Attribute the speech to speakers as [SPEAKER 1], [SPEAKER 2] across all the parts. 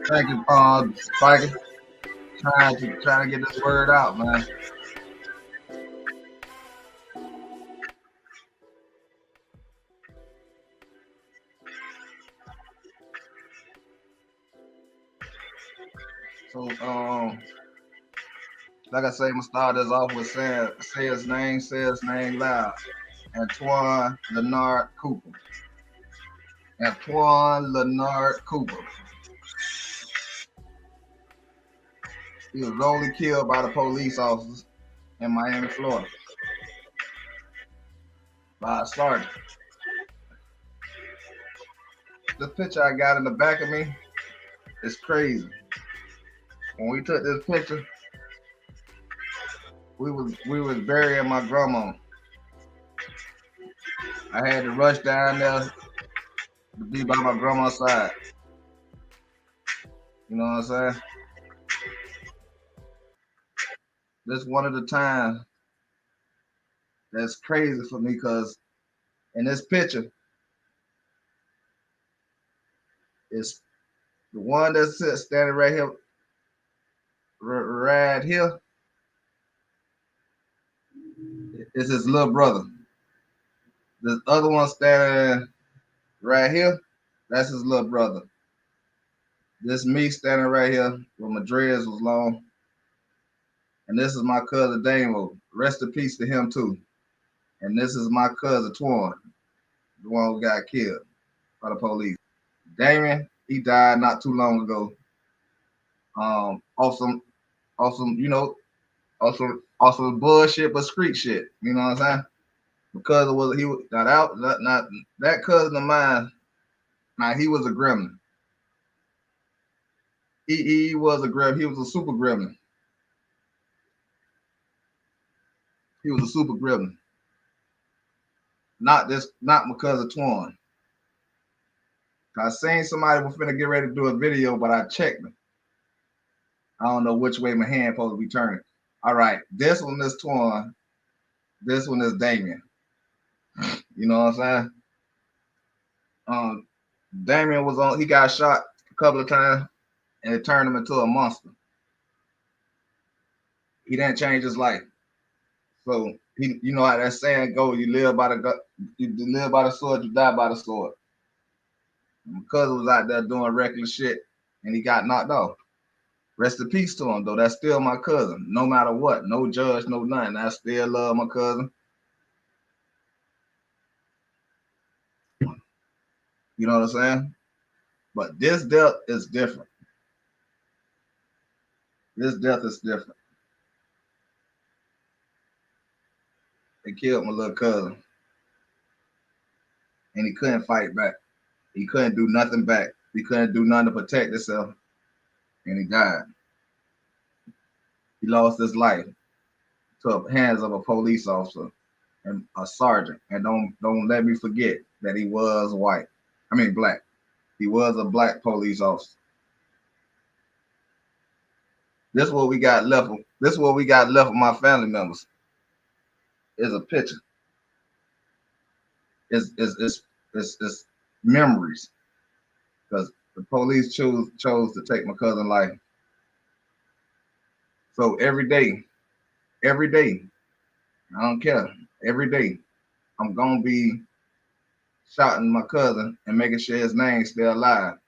[SPEAKER 1] Thank you, Spiker. Trying to get this word out, man. So, like I say, I'm gonna start this off with saying, say his name loud. Antwon Leonard Cooper. Antwon Leonard Cooper. He was only killed by the police officers in Miami, Florida, by a sergeant. The picture I got in the back of me is crazy. When we took this picture, we was burying my grandma. I had to rush down there to be by my grandma's side. You know what I'm saying? This one of the times that's crazy for me because in this picture is the one that's standing right here, right here, is his little brother. The other one standing right here, that's his little brother. This me standing right here with my dreads was long. And this is my cousin Damo. Rest in peace to him too. And this is my cousin Twan, the one who got killed by the police. Damien, he died not too long ago. Awesome, awesome, also bullshit but street shit. You know what I'm saying? Because it was he was not that cousin of mine. Now he was a gremlin. He was a gremlin. He was a super gremlin. He was a super gremlin. Not because of Twan. I seen somebody was finna get ready to do a video, but I checked them. I don't know which way my hand supposed to be turning. All right, this one is Twan. This one is Damien. You know what I'm saying? Um, Damien was on. He got shot a couple of times, and it turned him into a monster. He didn't change his life. So you know how that saying go: you live by the sword, you die by the sword. And my cousin was out there doing reckless shit, and he got knocked off. Rest in peace to him, though. That's still my cousin. No matter what, no judge, no nothing. I still love my cousin. You know what I'm saying? But this death is different. This death is different. They killed my little cousin, and he couldn't fight back. He couldn't do nothing back. He couldn't do nothing to protect himself, and he died. He lost his life to the hands of a police officer and a sergeant. And don't let me forget that he was white. I mean black. He was a black police officer. This is what we got left. This is what we got left of my family members. Is a picture. It's memories because the police chose to take my cousin's life. So every day, I don't care. Every day, I'm gonna be shouting my cousin and making sure his name's still alive.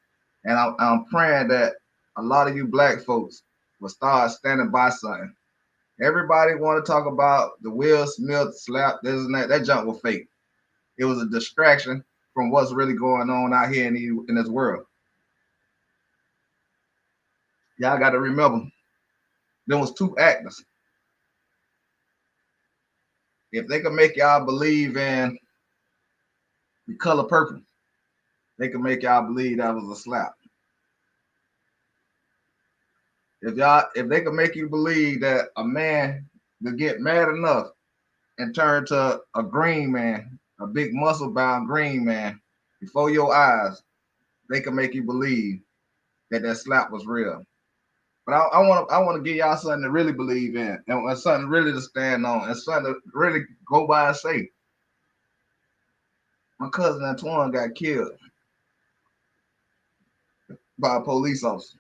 [SPEAKER 1] And I'm praying that a lot of you black folks will start standing by something. Everybody want to talk about the Will Smith slap, this and that. That junk was fake. It was a distraction from what's really going on out here in this world. Y'all got to remember, there was two actors. If they could make y'all believe in the color purple, they could make y'all believe that was a slap. If they could make you believe that a man could get mad enough and turn to a green man, a big muscle bound green man before your eyes, they can make you believe that that slap was real. But I want to give y'all something to really believe in and something really to stand on and something to really go by and say. My cousin Antwon got killed by a police officer.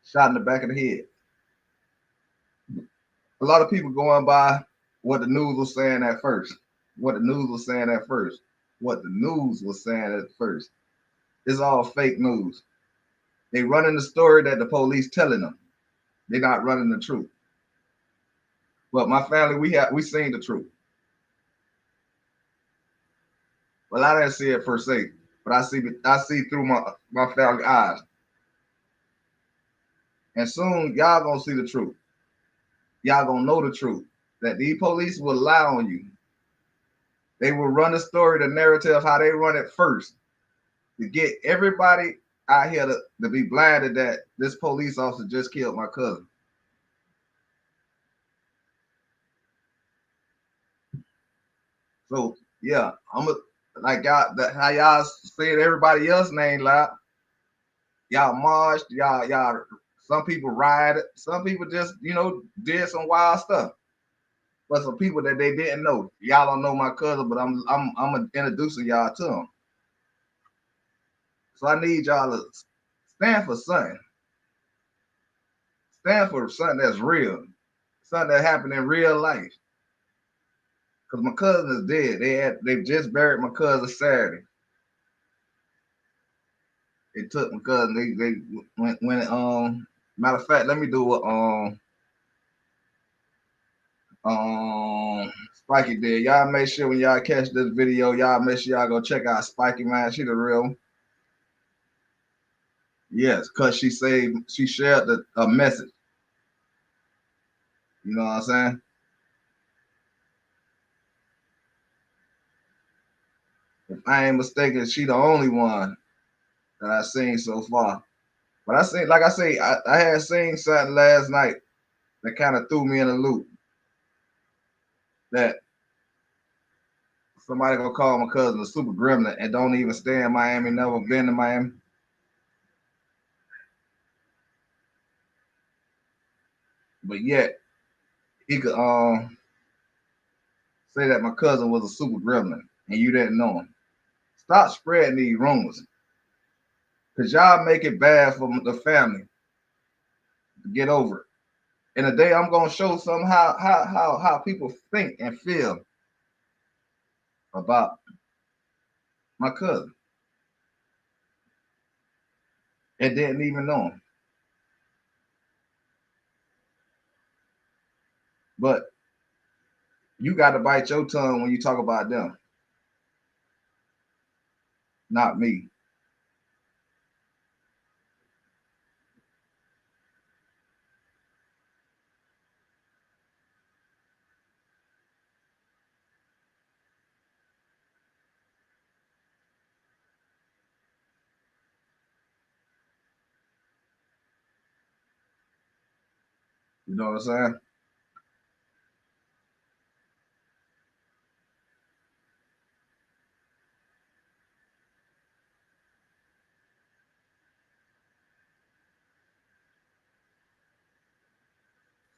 [SPEAKER 1] shot in the back of the head. A lot of people going by what the news was saying at first. What the news was saying at first. What the news was saying at first. It's all fake news. They running the story that the police telling them. They're not running the truth. But my family, we seen the truth. Well, I didn't see it per se, but I see through my family eyes. And soon y'all gonna see the truth. Y'all gonna know the truth. That these police will lie on you. They will run the story, the narrative, how they run it first to get everybody out here to be blinded that this police officer just killed my cousin. So yeah, like y'all how y'all said everybody else name loud. Y'all marched, y'all. Some people rioted, some people just did some wild stuff. But some people that they didn't know, y'all don't know my cousin, but I'm introducing y'all to him. So I need y'all to stand for something. Stand for something that's real, something that happened in real life. Cause my cousin is dead. They just buried my cousin Saturday. They took my cousin. They went matter of fact, let me do what Spiky did. Y'all make sure when y'all catch this video, y'all make sure y'all go check out Spiky, man. She the real one. Yes, cause she shared a message. You know what I'm saying? If I ain't mistaken, she the only one that I've seen so far. But I seen, like I say, I had seen something last night that kind of threw me in a loop. That somebody gonna call my cousin a super gremlin and don't even stay in Miami, never been to Miami. But yet he could say that my cousin was a super gremlin and you didn't know him. Stop spreading these rumors. Cause y'all make it bad for the family to get over it. And today I'm gonna show some how people think and feel about my cousin and didn't even know him. But you got to bite your tongue when you talk about them, not me. You know what I'm saying?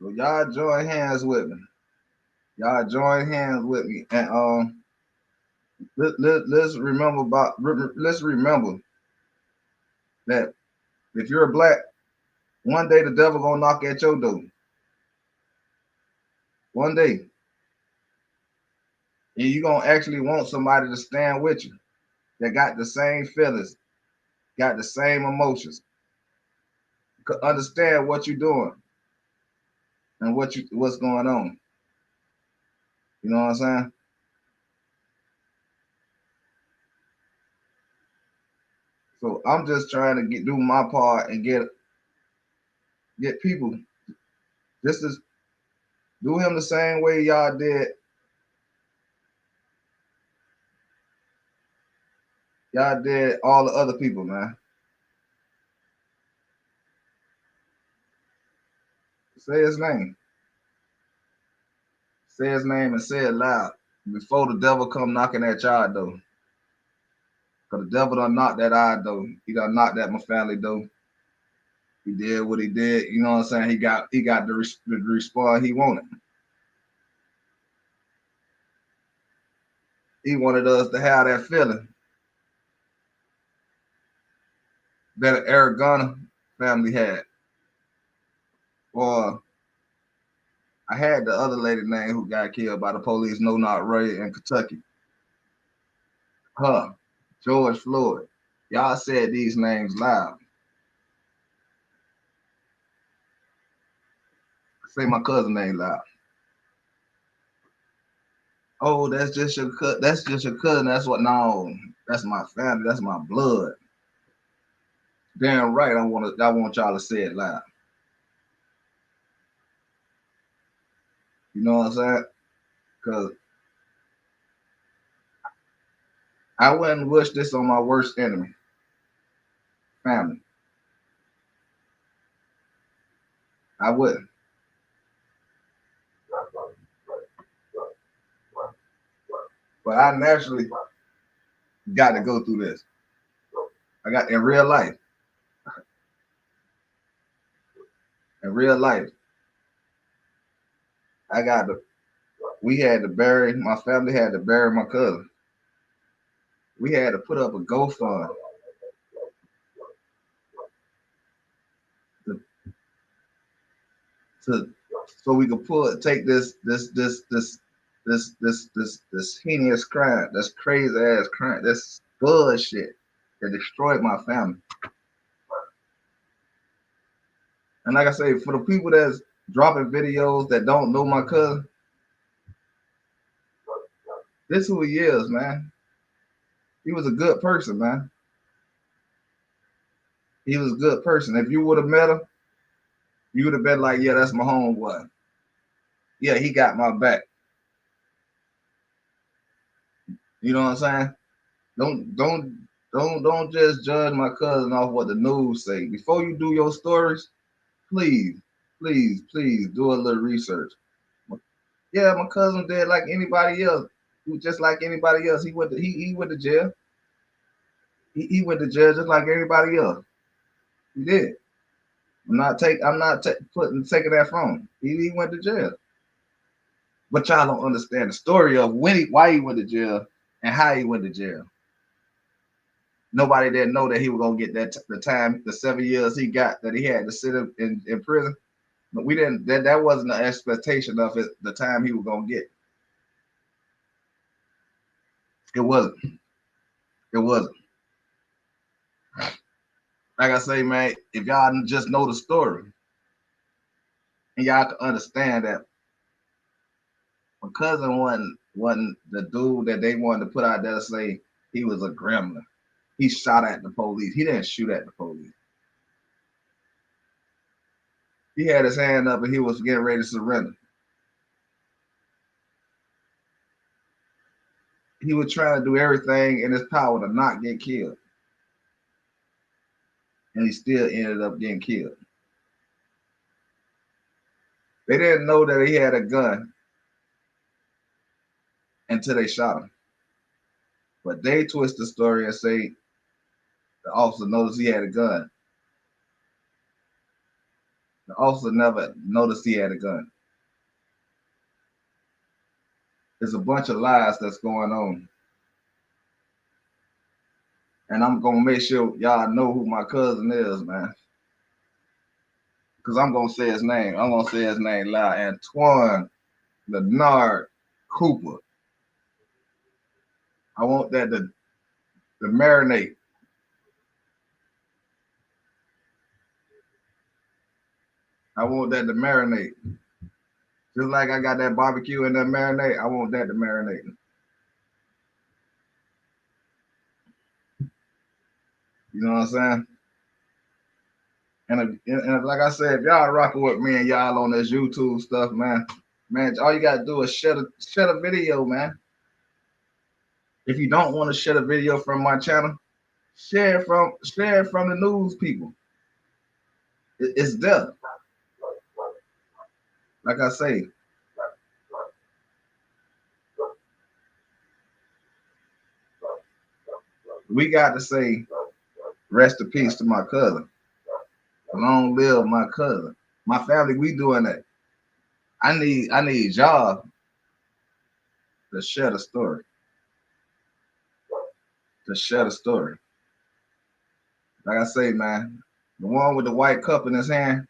[SPEAKER 1] So y'all join hands with me. Y'all join hands with me, and let's remember let's remember that if you're a black, one day the devil gonna knock at your door. One day, and you gonna actually want somebody to stand with you that got the same feelings, got the same emotions, could understand what you're doing and what's going on. You know what I'm saying? So I'm just trying to do my part and get people just to do him the same way y'all did all the other people, man. Say his name. Say his name and say it loud before the devil come knocking at y'all door. Cause the devil done knocked that our door. He done knocked at my family door. He did what he did. You know what I'm saying? He got the response he wanted. He wanted us to have that feeling that an Arizona family had. Or I had the other lady name who got killed by the police, No Not Ray in Kentucky. Her, George Floyd. Y'all said these names loud. Say my cousin name loud. Oh, that's just your cousin. That's just your cousin. That's what? No, that's my family. That's my blood. Damn right. I want y'all to say it loud. You know what I'm saying? Cause I wouldn't wish this on my worst enemy, family. I wouldn't. But I naturally got to go through this. I got in real life. In real life, I got to. We had to bury. My family had to bury my cousin. We had to put up a GoFund to, to so we could take this heinous crime, this crazy ass crime, this bullshit that destroyed my family. And like I say, for the people that's dropping videos that don't know my cousin, this who he is, man. He was a good person, man. He was a good person. If you would have met him, you would have been like, yeah, that's my homeboy. Yeah, he got my back. You know what I'm saying? Don't just judge my cousin off what the news say. Before you do your stories, please, please do a little research. Yeah, my cousin did like anybody else. Just like anybody else. He went to jail. He went to jail just like anybody else. He did. I'm not taking that from him. He went to jail. But y'all don't understand the story of why he went to jail and how he went to jail. Nobody didn't know that he was gonna get the time, the 7 years he got that he had to sit in prison. But we didn't. That wasn't the expectation of it. The time he was gonna get. It wasn't. It wasn't. Like I say, man, if y'all just know the story and y'all can understand that my cousin wasn't the dude that they wanted to put out there to say he was a gremlin. He shot at the police. He didn't shoot at the police. He had his hand up and he was getting ready to surrender. He was trying to do everything in his power to not get killed. And he still ended up getting killed. They didn't know that he had a gun until they shot him. But they twist the story and say the officer noticed he had a gun. The officer never noticed he had a gun. There's a bunch of lies that's going on. And I'm gonna make sure y'all know who my cousin is, man. Because I'm gonna say his name. I'm gonna say his name loud. Antwon Leonard Cooper. I want that to marinate. I want that to marinate. Just like I got that barbecue and that marinade, I want that to marinate. You know what I'm saying? And like I said, if y'all rocking with me and y'all on this YouTube stuff, man, all you gotta do is share a video, man. If you don't want to share a video from my channel, share it from the news people. It's there. Like I say, we got to say rest in peace to my cousin. Long live my cousin. My family, we doing that. I need y'all to share the story. To share the story. Like I say, man, the one with the white cup in his hand,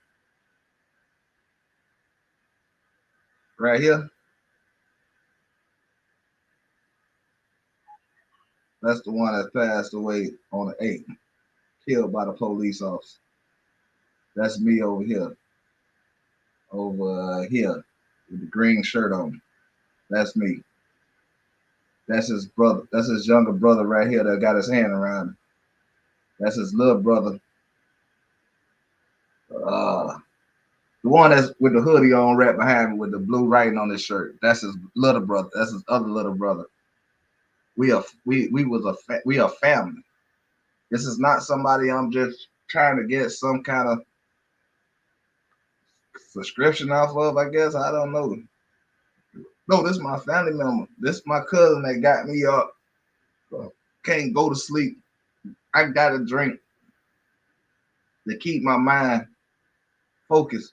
[SPEAKER 1] right here. That's the one that passed away on the 8th, killed by the police officer. That's me over here, with the green shirt on. That's me. That's his brother. That's his younger brother right here that got his hand around him. That's his little brother. The one that's with the hoodie on right behind me with the blue writing on his shirt. That's his little brother. That's his other little brother. We are family. This is not somebody I'm just trying to get some kind of subscription off of, I guess. I don't know. No, this is my family member. This is my cousin that got me up. Can't go to sleep. I got a drink to keep my mind focused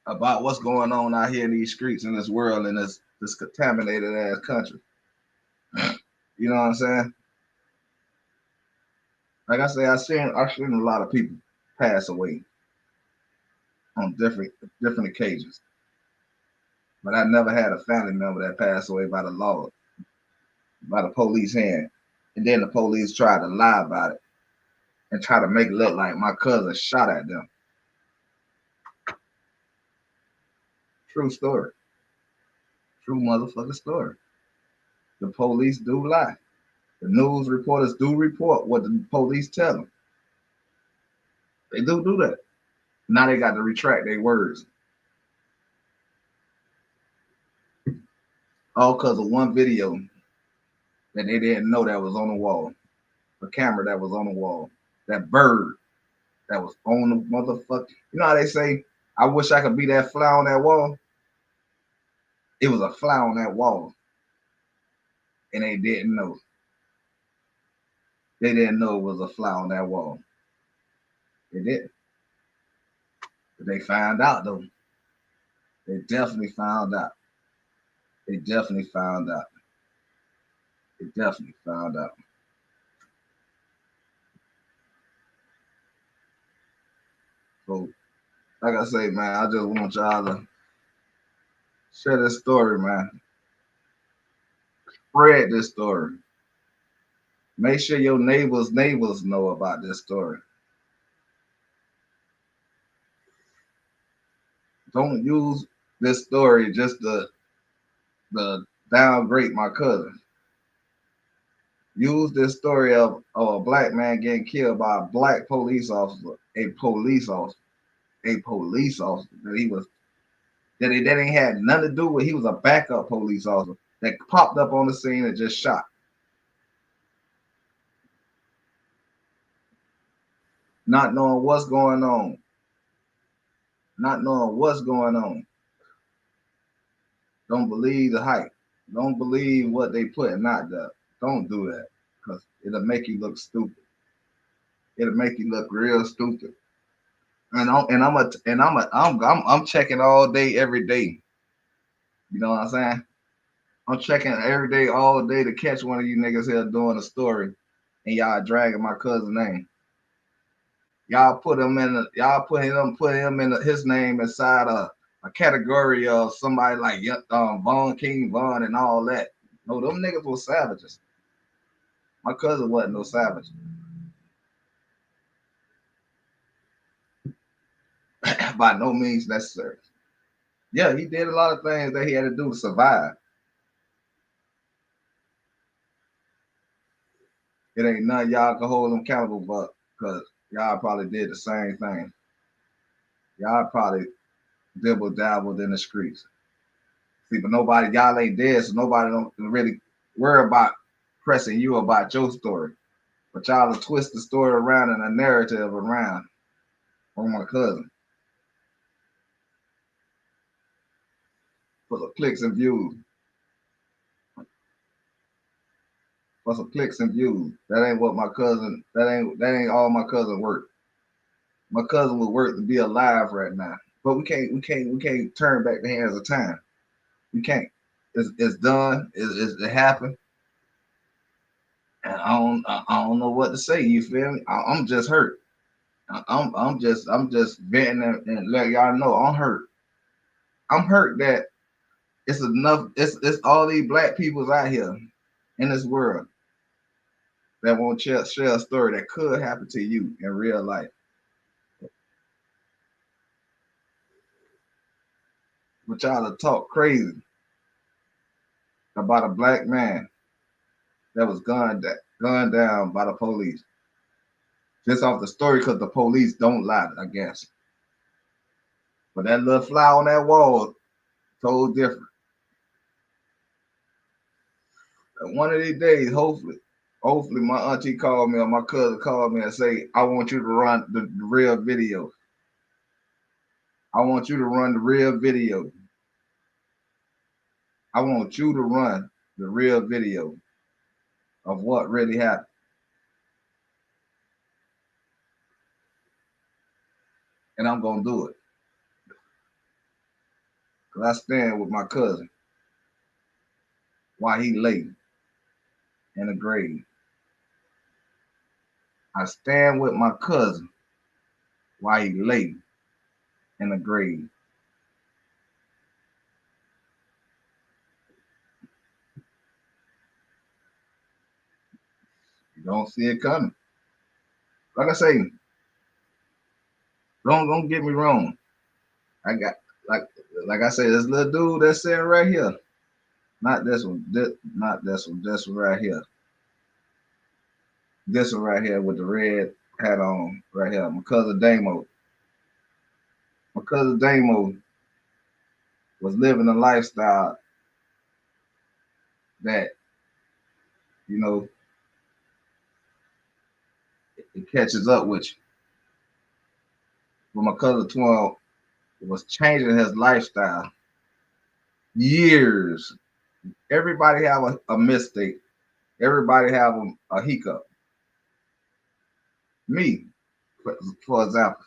[SPEAKER 1] about what's going on out here in these streets in this world in this contaminated ass country. You know what I'm saying? Like I say, I've seen a lot of people pass away on different occasions, but I never had a family member that passed away by the law, by the police hand, and then the police tried to lie about it and try to make it look like my cousin shot at them. True story. True motherfucking story. The police do lie. The news reporters do report what the police tell them. They do that. Now they got to retract their words. All because of one video that they didn't know that was on the wall. The camera that was on the wall. That bird that was on the motherfucker. You know how they say, I wish I could be that fly on that wall? It was a fly on that wall. And they didn't know. They didn't know it was a fly on that wall. They didn't. But they found out though. They definitely found out. They definitely found out. They definitely found out. So, like I say, man, I just want y'all to share this story, man. Spread this story. Make sure your neighbors know about this story. Don't use this story just to downgrade my cousin. Use this story of a black man getting killed by a black police officer, a police officer, a police officer that ain't had nothing to do with. He was a backup police officer that popped up on the scene and just shot. Not knowing what's going on. Not knowing what's going on. Don't believe the hype. Don't believe what they putting out there. Don't do that because it'll make you look stupid. It'll make you look real stupid. I'm checking all day, every day. You know what I'm saying? I'm checking every day, all day to catch one of you niggas here doing a story, and y'all dragging my cousin's name. Y'all put him in his name inside a category of somebody like Vaughn King Vaughn and all that. No, them niggas were savages. My cousin wasn't no savage. By no means necessary. Yeah, he did a lot of things that he had to do to survive. It ain't nothing y'all can hold him accountable for because y'all probably did the same thing. Y'all probably dibble dabbled in the streets. See, but y'all ain't dead, so nobody don't really worry about pressing you about your story. But y'all will twist the story around and a narrative around on my cousin for some clicks and views. For some clicks and views. That ain't what my cousin. That ain't all my cousin work. My cousin would work to be alive right now. But we can't turn back the hands of time. We can't. It's done. It happened. And I don't know what to say. You feel me? I'm just hurt. I'm just venting and let y'all know I'm hurt. I'm hurt that it's enough. It's all these black peoples out here in this world that won't share a story that could happen to you in real life. But y'all to talk crazy about a black man that was gunned down by the police. Just off the story, because the police don't lie, I guess. But that little fly on that wall told different. And one of these days, hopefully my auntie called me or my cousin called me and say, I want you to run the real video. I want you to run the real video. I want you to run the real video of what really happened. And I'm going to do it. Because I stand with my cousin while he lay in the grave. I stand with my cousin while he lay in the grave. You don't see it coming. Like I say, don't get me wrong. I got like like I say, this little dude that's sitting right here. Not this one. Not this one. This one right here. This one right here with the red hat on right here. My cousin Damo. My cousin Damo was living a lifestyle that, you know, it catches up with you. But my cousin Antwon was changing his lifestyle. Years. Everybody have a mistake. Everybody have a hiccup. Me, for example,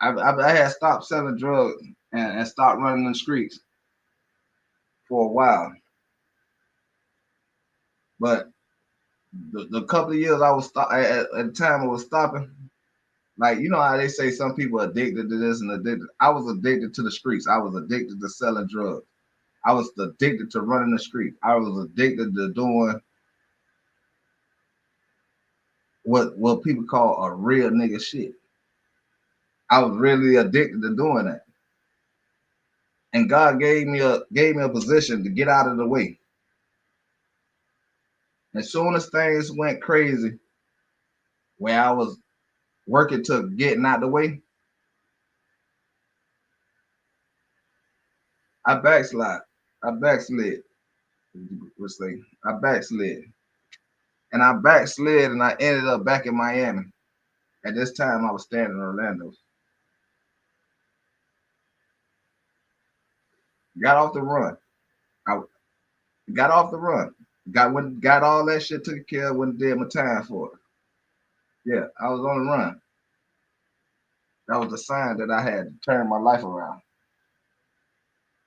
[SPEAKER 1] I had stopped selling drugs and stopped running the streets for a while. But the couple of years I was at the time I was stopping, like you know how they say some people are addicted to this and addicted. I was addicted to the streets. I was addicted to selling drugs. I was addicted to running the street. I was addicted to doing what people call a real nigga shit. I was really addicted to doing that. And God gave me a position to get out of the way. As soon as things went crazy, where I was working to getting out the way, I backslid. I backslid. Let's say I backslid. And I backslid and I ended up back in Miami. At this time I was staying in Orlando. Got off the run. I got off the run. Got all that shit taken care of when did my time for it. Yeah, I was on the run. That was a sign that I had to turn my life around.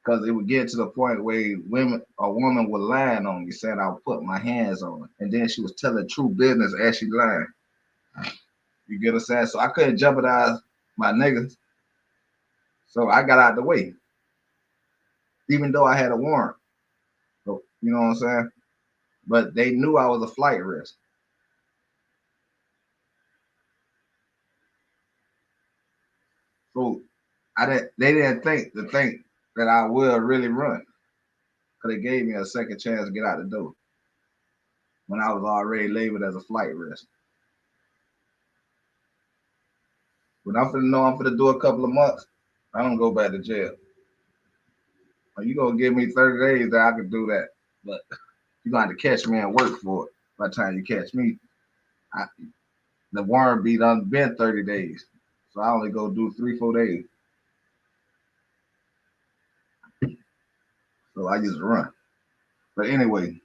[SPEAKER 1] Because it would get to the point where a woman would lying on me, saying I would put my hands on her, and then she was telling true business as she lying. You get what I'm saying? So I couldn't jeopardize my niggas, so I got out of the way, even though I had a warrant. So, you know what I'm saying? But they knew I was a flight risk. So I didn't. They didn't think that I will really run, because they gave me a second chance to get out the door when I was already labeled as a flight risk. When I'm finna know I'm finna do a couple of months, I don't go back to jail. You gonna give me 30 days that I can do that, but you gonna have to catch me and work for it. By the time you catch me, I, the warrant be done been 30 days, so I only go do 3-4 days. So I just run. But anyway,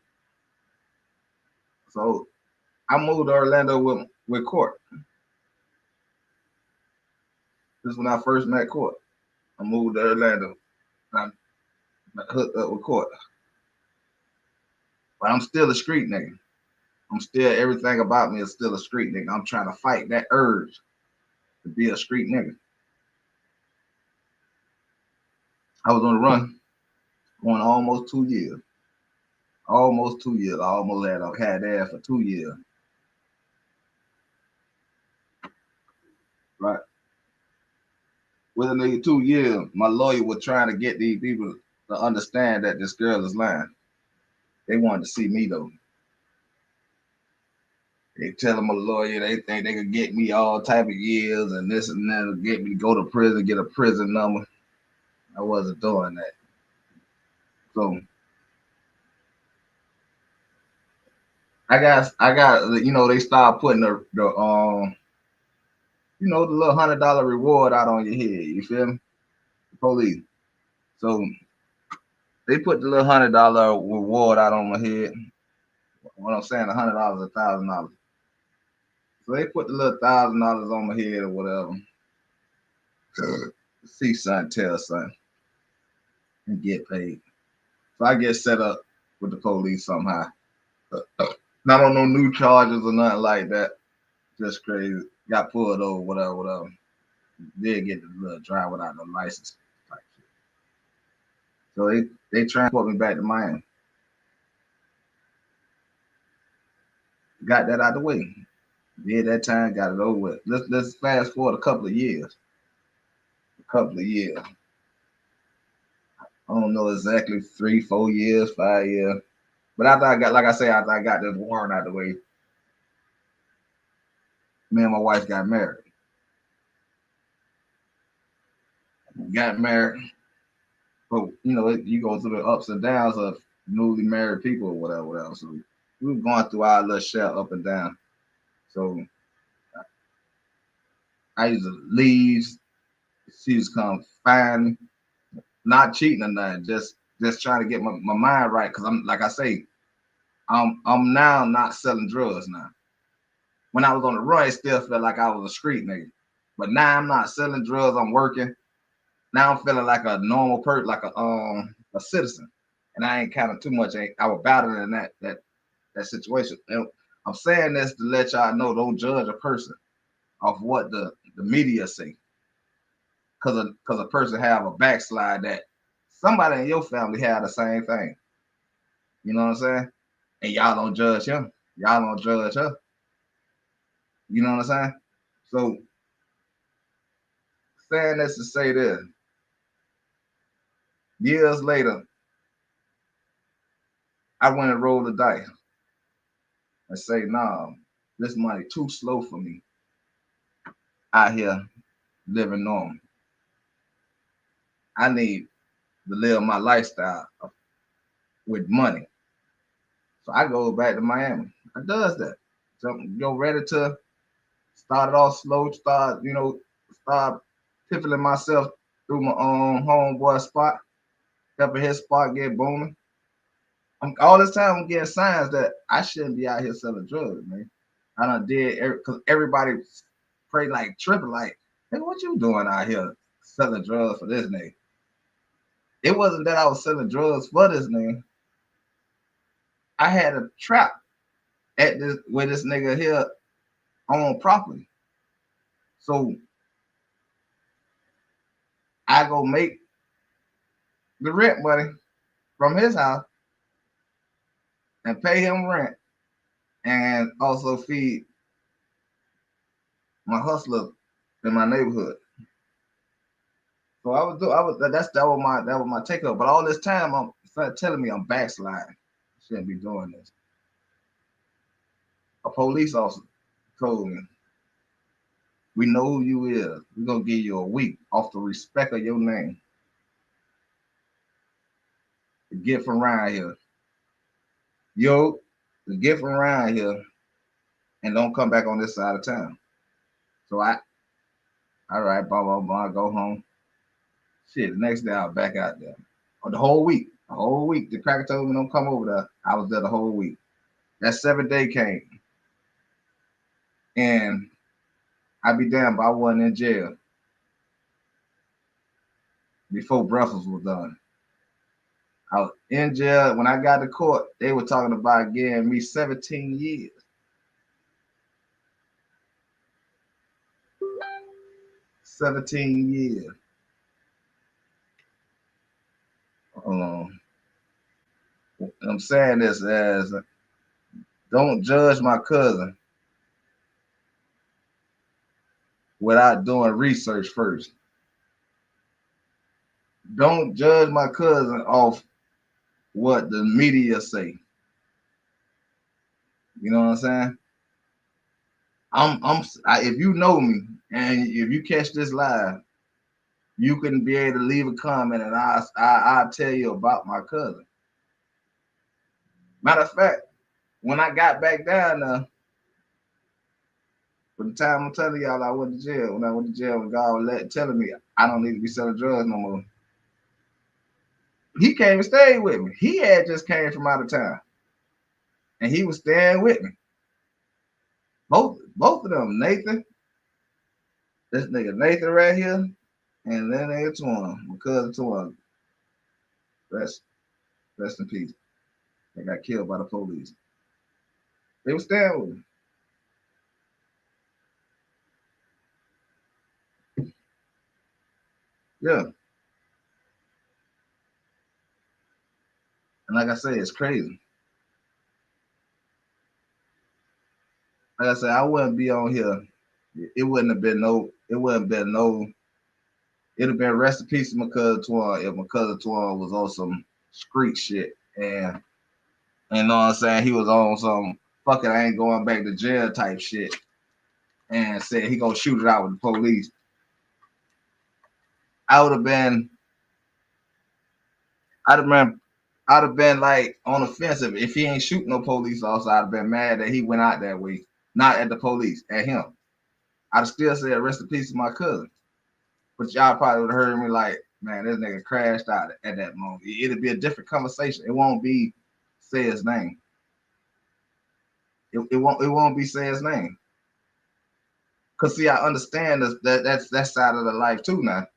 [SPEAKER 1] so I moved to Orlando with Court. This is when I first met Court. I moved to Orlando. I hooked up with Court, but I'm still a street nigga. I'm still, everything about me is still a street nigga. I'm trying to fight that urge to be a street nigga. I was on the run going almost 2 years. Almost 2 years. I almost had there for 2 years. Right. Within the 2 years, my lawyer was trying to get these people to understand that this girl is lying. They wanted to see me though. They tell them a lawyer, they think they could get me all type of years and this and that, get me to go to prison, get a prison number. I wasn't doing that. So I got, they start putting the little $100 reward out on your head. You feel me? The police. So they put the little $100 reward out on my head. What I'm saying, $100, $1,000. So they put the little $1,000 on my head or whatever. See son, tell son, and get paid. So I get set up with the police somehow. Not on no new charges or nothing like that. Just crazy. Got pulled over, whatever, whatever. Did get the little drive without no license type shit. So they transport me back to Miami. Got that out the way. Did that time, got it over with. Let's fast forward a couple of years. A couple of years. I don't know exactly 3, 4 years, 5 years. But after I got, like I say, after I got this warrant out the way, me and my wife got married. Got married, but you go through the ups and downs of newly married people or whatever, whatever. So we were going through our little share up and down. So I used to leave. She used to come find me, not cheating or nothing, just trying to get my mind right. Cause I'm like I say, I'm now not selling drugs now. When I was on the run, it still felt like I was a street nigga. But now I'm not selling drugs. I'm working. Now I'm feeling like a normal person, like a citizen, and I ain't kind of too much. I was battling that situation. And I'm saying this to let y'all know: don't judge a person off what the media say, because a person have a backslide that somebody in your family had the same thing. You know what I'm saying? And y'all don't judge him. Y'all don't judge her. You know what I'm saying? So saying this to say this: years later, I went and rolled the dice and say, nah, this money too slow for me out here living normal. I need to live my lifestyle with money. So I go back to Miami. I does that. So ready to start it off slow, start pivoting myself through my homeboy spot, helping his spot get booming. All this time I'm getting signs that I shouldn't be out here selling drugs, man. I done did because everybody pray like tripping, like, hey, what you doing out here selling drugs for this nigga? It wasn't that I was selling drugs for this nigga. I had a trap at this where this nigga here owned property. So I go make the rent money from his house and pay him rent and also feed my hustler in my neighborhood. So that was my take up. But all this time I'm telling me I'm backsliding. I shouldn't be doing this. A police officer told me, we know who you is. We're gonna give you a week off the respect of your name to get from around here. Yo, to get from around here and don't come back on this side of town. So all right, blah, blah, blah, go home. Shit, the next day I was back out there. Or the whole week. The whole week. The cracker told me don't come over there. I was there the whole week. That 7th day came. And I'd be damned if I wasn't in jail before breakfast was done. I was in jail. When I got to court, they were talking about giving me 17 years. 17 years. I'm saying this as don't judge my cousin without doing research first. Don't judge my cousin off what the media say. You know what I'm saying? If you know me and if you catch this live, you can be able to leave a comment and I'll tell you about my cousin. Matter of fact, when I got back down there, for the time I'm telling y'all I went to jail, when I went to jail, when God was telling me I don't need to be selling drugs no more, he came and stayed with me. He had just came from out of town, and he was staying with me. Both of them, Nathan, this nigga Nathan right here, and then Antwon, my cousin Antwon. Rest in peace. They got killed by the police. They were staying with me. Yeah. And like I say, it's crazy. Like I said, I wouldn't be on here. It wouldn't have been no, it'd have been rest in peace to my cousin Twan if my cousin Twan was on some street shit. And you know what I'm saying? He was on some fucking I ain't going back to jail type shit. And said he gonna shoot it out with the police. I would have been, I'd have been like on the fence if he ain't shooting no police officer. I'd have been mad that he went out that way, not at the police, at him. I'd have still said rest in peace to my cousin. But y'all probably would have heard me like, man, this nigga crashed out at that moment. It'll be a different conversation. It won't be say his name. It won't be say his name. Cause see, I understand that's that side of the life too now.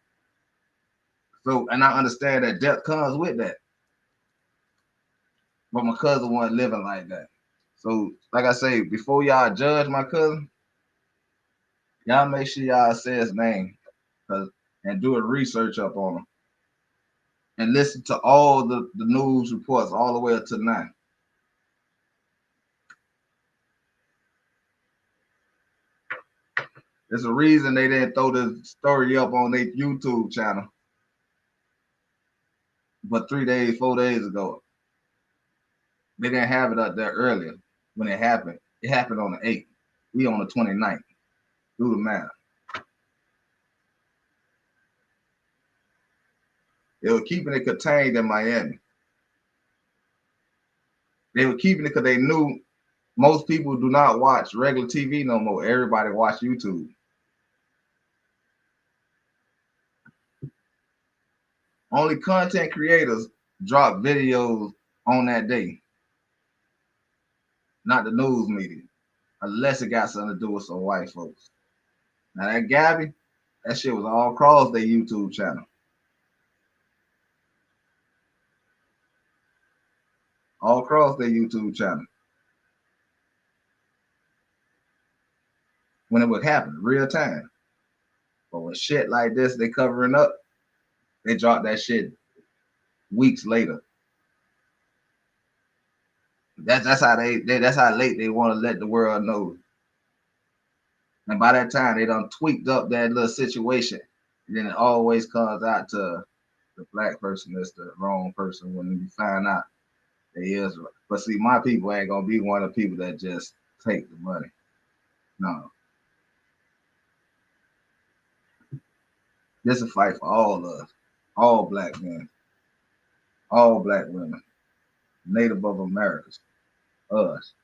[SPEAKER 1] So and I understand that death comes with that. But my cousin wasn't living like that. So like I say, before y'all judge my cousin, y'all make sure y'all say his name, and do a research up on him. And listen to all the news reports all the way up to now. There's a reason they didn't throw the story up on their YouTube channel. But 3 days, 4 days ago, they didn't have it up there earlier when it happened. It happened on the 8th. We on the 29th. Do the math. They were keeping it contained in Miami. They were keeping it because they knew most people do not watch regular TV no more. Everybody watch YouTube. Only content creators drop videos on that day, not the news media, unless it got something to do with some white folks. Now that Gabby, that shit was all across their YouTube channel. All across their YouTube channel. When it would happen, real time. But with shit like this, they covering up, they drop that shit weeks later. That's how that's how late they want to let the world know. And by that time, they done tweaked up that little situation. And then it always comes out to the black person that's the wrong person when you find out they is. But see, my people ain't gonna be one of the people that just take the money. No. This is a fight for all of us, all black men, all black women, Native of Americans, us.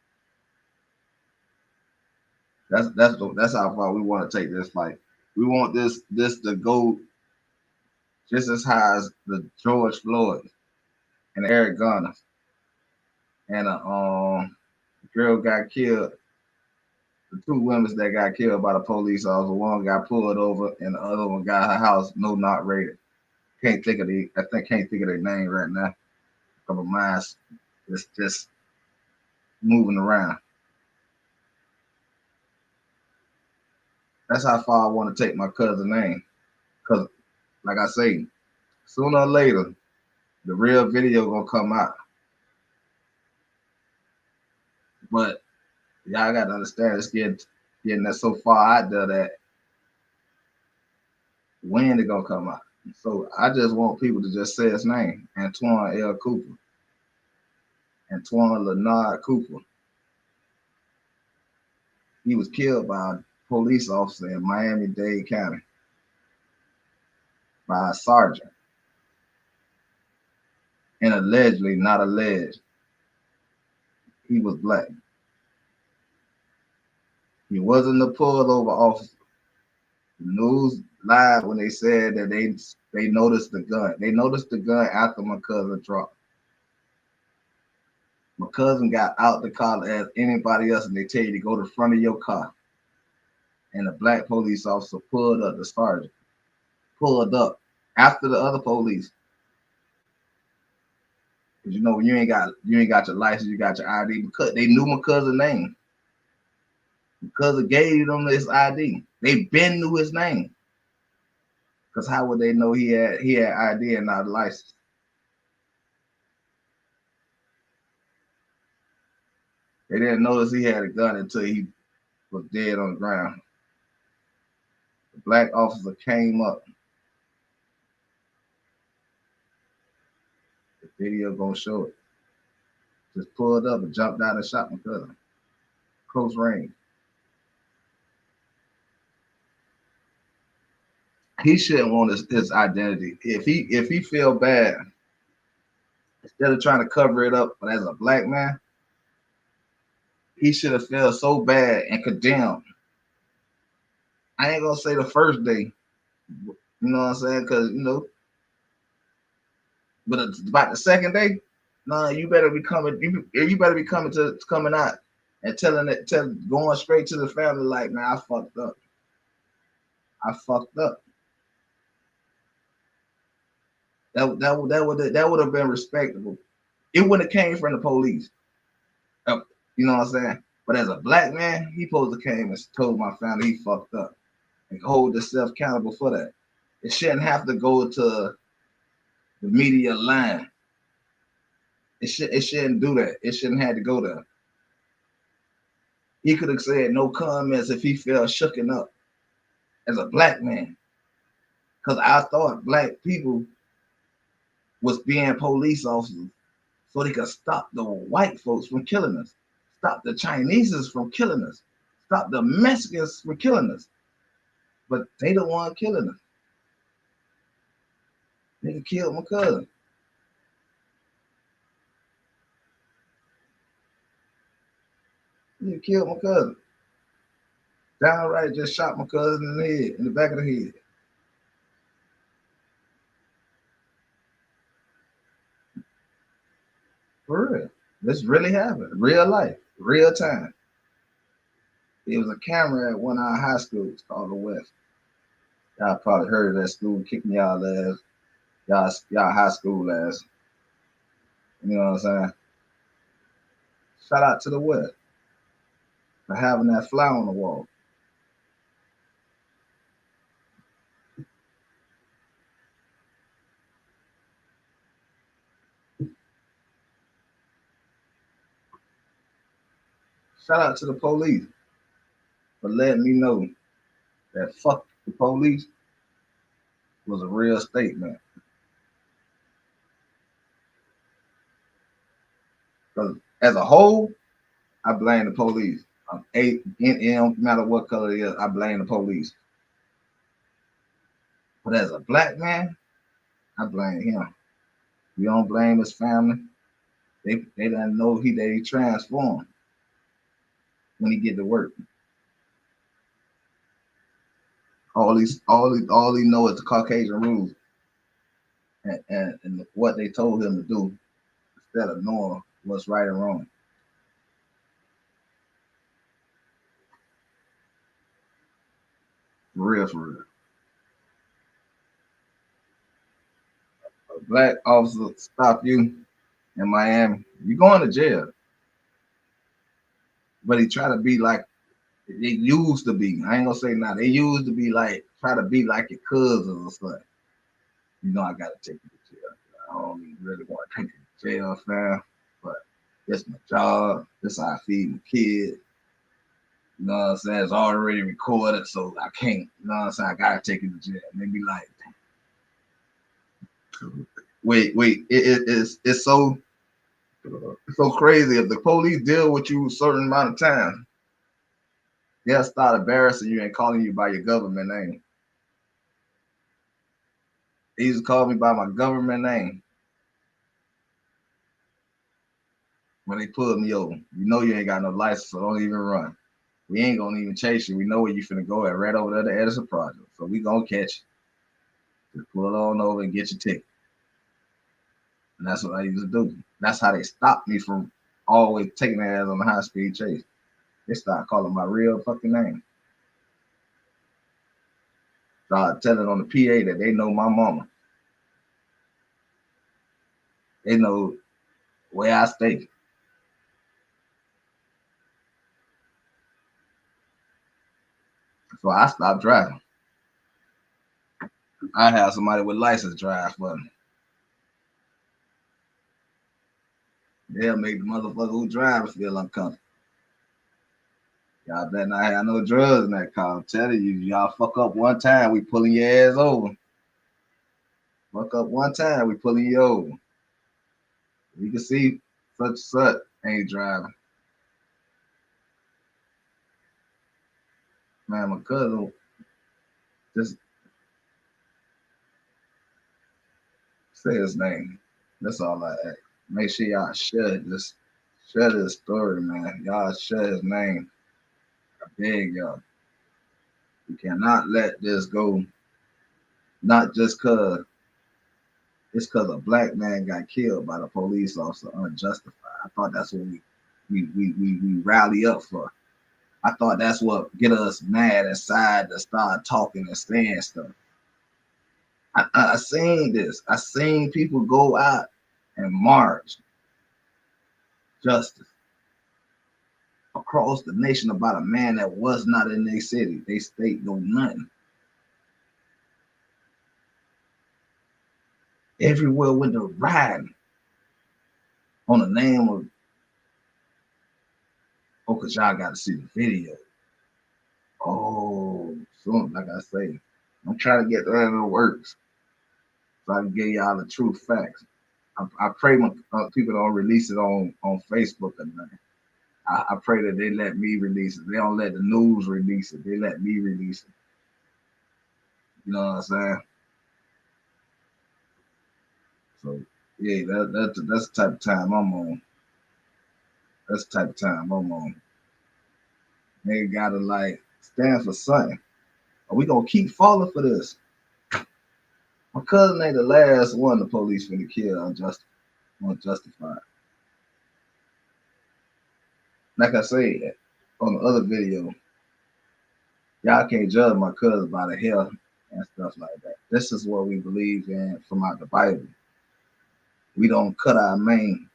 [SPEAKER 1] That's how far we want to take this fight. We want this to go just as high as the George Floyd and Eric Garner and a girl got killed. The two women that got killed by the police officer, one got pulled over and the other one got her house no not rated. Can't think of their name right now. But my mind's just moving around. That's how far I want to take my cousin's name. Cause like I say, sooner or later, the real video gonna come out. But y'all gotta understand, it's getting that so far out there that when it gonna come out. So I just want people to just say his name, Antwon L. Cooper, Antwon Leonard Cooper. He was killed by a police officer in Miami-Dade County by a sergeant, and allegedly, not alleged, he was black. He wasn't a pullover officer. The news lied when they said that they noticed the gun. They noticed the gun after my cousin dropped. My cousin got out the car as anybody else, and they tell you to go to the front of your car. And the black police officer pulled up, the sergeant pulled up after the other police. Cause you know when you ain't got your license, you got your ID. Because they knew my cousin's name. My cousin gave them this ID. They been knew his name. Cause how would they know he had ID and not a license? They didn't notice he had a gun until he was dead on the ground. The black officer came up. The video gonna show it. Just pulled up and jumped out and shot my cousin. Close range. He shouldn't want his identity. If he feel bad, instead of trying to cover it up, but as a black man, he should have felt so bad and condemned. I ain't gonna say the first day, you know what I'm saying? Because but about the second day, no, you better be coming. You better be coming out and going straight to the family like, man, I fucked up. I fucked up. That would have been respectable. It wouldn't have came from the police. You know what I'm saying? But as a black man, he supposed to came and told my family he fucked up and hold himself accountable for that. It shouldn't have to go to the media line. It shouldn't do that. It shouldn't have to go there. He could have said no comments if he felt shooken up as a black man. Because I thought black people was being police officers so they could stop the white folks from killing us, stop the Chinese from killing us, stop the Mexicans from killing us. But they the one killing us. Nigga killed my cousin. Nigga killed my cousin. Downright just shot my cousin in the head, in the back of the head. For real. This really happened. Real life. Real time. It was a camera at one of our high schools called the West. Y'all probably heard of that school kicking y'all ass. Y'all high school ass. You know what I'm saying? Shout out to the West for having that fly on the wall. Shout out to the police for letting me know that fuck the police was a real statement. Because as a whole, I blame the police. It don't matter what color it is, I blame the police. But as a black man, I blame him. We don't blame his family. They didn't know that he transformed when he get to work. All he know is the Caucasian rules and what they told him to do instead of knowing what's right and wrong. For real, for real. A black officer stop you in Miami, you going to jail. But he try to be like they used to be. I ain't gonna say now. They used to be like try to be like your cousin or something, you know I gotta take you to jail. I don't even really want to take you to jail, fam. But it's my job. This how I feed my kids. You know what I'm saying? It's already recorded, so I can't. You know what I'm saying? I gotta take you to jail. And they be like, wait. It's so crazy. If the police deal with you a certain amount of time, they'll start embarrassing you and calling you by your government name. They used to call me by my government name when they pulled me over. You know you ain't got no license, so don't even run. We ain't gonna even chase you. We know where you finna go at, right over there to Edison Project. So we gonna catch you. Just pull it on over and get your ticket. And that's what I used to do. That's how they stopped me from always taking their ass on the high speed chase. They started calling my real fucking name. Started telling on the PA that they know my mama. They know where I stay. So I stopped driving. I have somebody with license drive for me. They'll make the motherfucker who drives feel uncomfortable. Y'all better not have no drugs in that car. I'm telling you, y'all fuck up one time, we pulling your ass over. Fuck up one time, we pulling you over. You can see such ain't driving. Man, my cousin just say his name. That's all I ask. Make sure y'all share this story, man. Y'all share his name. I beg y'all. You cannot let this go. Not just cause it's cause a black man got killed by the police officer unjustified. I thought that's what we rally up for. I thought that's what get us mad inside to start talking and saying stuff. I seen this. I seen people go out and march justice across the nation about a man that was not in their city, they state, no nothing. Everywhere with the riding on the name of, oh, cause y'all got to see the video. Oh, so like I say, I'm trying to get that in the works so I can give y'all the true facts. I pray my people don't release it on Facebook or nothing. I pray that they let me release it. They don't let the news release it. They let me release it. You know what I'm saying? So yeah, that's the type of time I'm on. That's the type of time I'm on. They gotta like stand for something. Are we gonna keep falling for this? My cousin ain't the last one the police finna kill unjustified. Like I said on the other video, y'all can't judge my cousin by the hair and stuff like that. This is what we believe in from out the Bible. We don't cut our mane.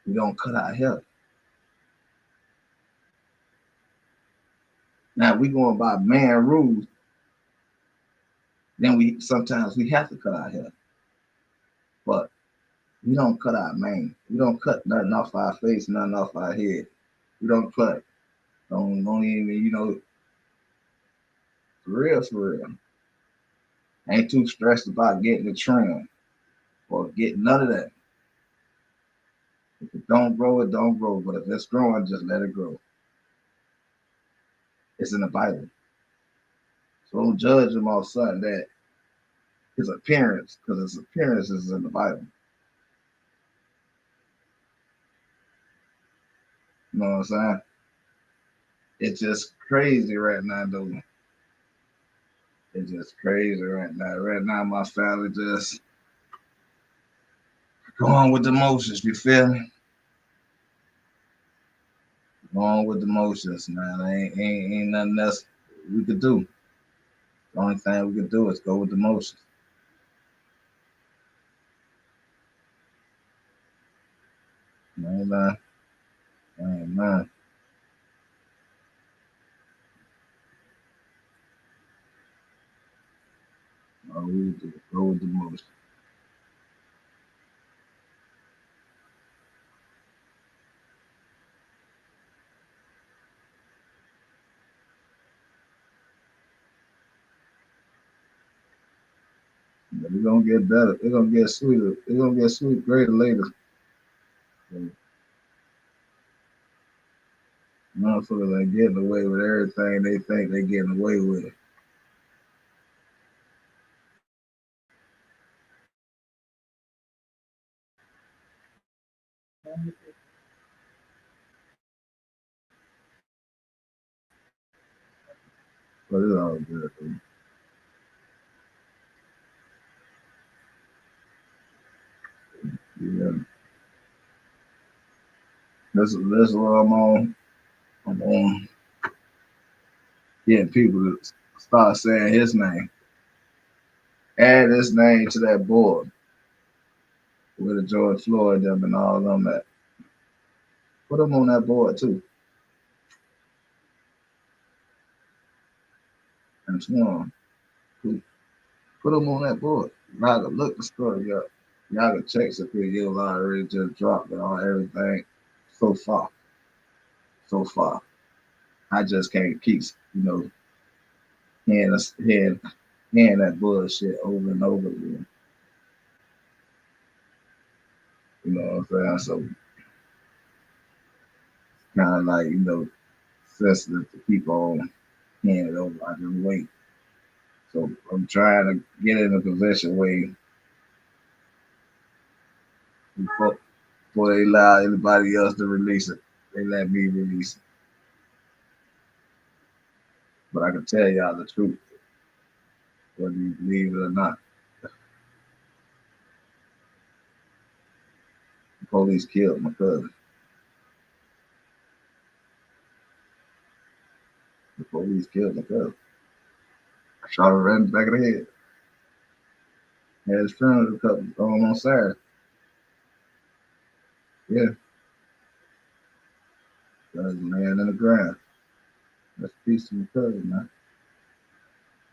[SPEAKER 1] We don't cut our hair. Now we going by man rules. Then we sometimes we have to cut our hair, but we don't cut our mane. We don't cut nothing off our face, nothing off our head. We don't cut. Don't even for real. Ain't too stressed about getting the trim or getting none of that. If it don't grow, it don't grow. But if it's growing, just let it grow. It's in the Bible. So don't judge him off something that his appearance, because his appearance is in the Bible. You know what I'm saying? It's just crazy right now, though. It's just crazy right now. Right now, my family just going with the motions. You feel me? Going with the motions, man. Ain't nothing else we could do. The only thing we could do is go with the motions. Amen. Amen. All we do, go with the motion. But it's gonna get better. It's gonna get sweeter. It's gonna get sweet greater later. So, motherfuckers ain't getting away with everything they think they getting away with. But it's all good. Yeah. That's what I'm on. I'm on getting people to start saying his name. Add his name to that board with the George Floyd them and all of them that. Put them on that board too. Antwon. Put them on that board. Y'all can look the story up. Y'all can check the videos already just dropped it on everything so far. So far. I just can't keep, hearing, hearing, hearing that bullshit over and over again. You know what I'm saying? So kind of like, sensitive to keep on hearing it over. I just wait. So I'm trying to get in a position where before, before they allow anybody else to release it, they let me release it. But I can tell y'all the truth, whether you believe it or not. The police killed my cousin. The police killed my cousin. Shot her right in the back of the head. Had his funeral on Saturday. Yeah, that was laying in the ground. That's a piece of my cousin, man.